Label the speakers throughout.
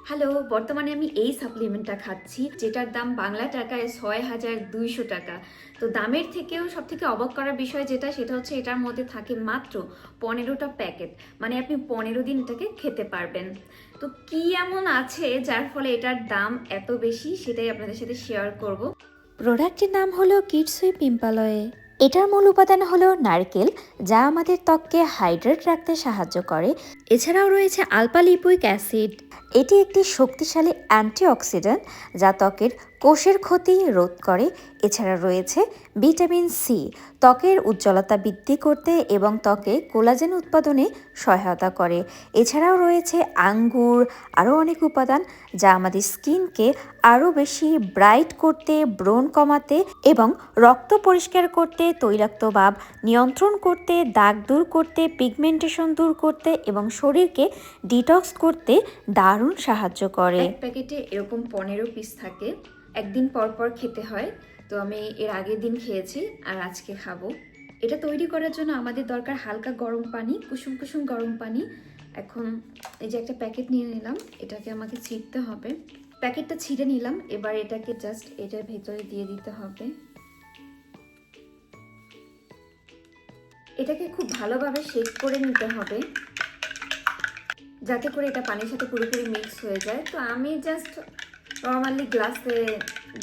Speaker 1: Hello, বর্তমানে আমি এই সাপ্লিমেন্টটা খাচ্ছি যেটার দাম বাংলা টাকায় ৬,২০০ টাকা। তো দামের থেকেও সবথেকে অবাক করার বিষয় সেটা হচ্ছে এটার মধ্যে থাকে মাত্র ১৫টা প্যাকেট। মানে আপনি ১৫ দিন এটাকে খেতে পারবেন। তো কি এমন আছে যার ফলে এটার দাম এত বেশি, সেটাই আপনাদের সাথে শেয়ার করব।
Speaker 2: প্রোডাক্টের নাম হলো কিডসুই পিম্পালয়ে। এটার মূল উপাদান হলো নারকেল, যা আমাদের ত্বককে হাইড্রেট রাখতে সাহায্য করে। এছাড়াও রয়েছে আলফা লিপোইক অ্যাসিড। এটি একটি শক্তিশালী অ্যান্টিঅক্সিডেন্ট যা ত্বকের কোষের ক্ষতি রোধ করে। এছাড়া রয়েছে ভিটামিন সি, ত্বকের উজ্জ্বলতা বৃদ্ধি করতে এবং ত্বকে কোলাজেন উৎপাদনে সহায়তা করে। এছাড়াও রয়েছে আঙ্গুর, আরও অনেক উপাদান যা আমাদের স্কিনকে আরও বেশি ব্রাইট করতে, ব্রণ কমাতে এবং রক্ত পরিষ্কার করতে, তৈলাক্ত ভাব নিয়ন্ত্রণ করতে, দাগ দূর করতে, পিগমেন্টেশন দূর করতে এবং শরীরকে ডিটক্স করতে দারুণ সাহায্য করে।
Speaker 1: এক প্যাকেটে এরকম ১৫ পিস থাকে। একদিন পর পর খেতে হয়। তো আমি এর আগের দিন খেয়েছি আর আজকে খাবো। এটা তৈরি করার জন্য আমাদের দরকার হালকা গরম পানি, কুসুম কুসুম গরম পানি। এখন এই যে একটা প্যাকেট নিয়ে নিলাম, এটাকে আমাকে ছিঁড়তে হবে। প্যাকেটটা ছিঁড়ে নিলাম, এবার এটাকে জাস্ট এটার ভেতরে দিয়ে দিতে হবে। এটাকে খুব ভালোভাবে শেক করে নিতে হবে যাতে করে এটা পানির সাথে পুরোপুরি মিক্স হয়ে যায়। তো আমি জাস্ট নর্মালি গ্লাসে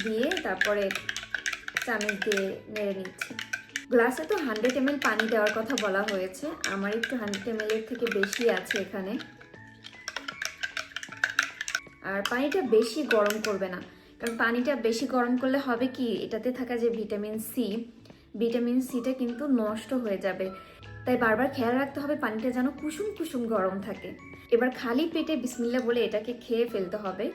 Speaker 1: দিয়ে তারপরে চামচ দিয়ে নেড়ে নিচ্ছি। গ্লাসে তো 100 ml পানি দেওয়ার কথা বলা হয়েছে, আমার একটু 100 ml এর থেকে বেশি আছে এখানে। আর পানিটা বেশি গরম করবে না, কারণ পানিটা বেশি গরম করলে হবে কি, এটাতে থাকা যে ভিটামিন সিটা কিন্তু নষ্ট হয়ে যাবে। তাই বারবার খেয়াল রাখতে হবে পানিটা যেন কুসুম কুসুম গরম থাকে। এবার খালি পেটে বিসমিল্লাহ বলে এটাকে খেয়ে ফেলতে হবে।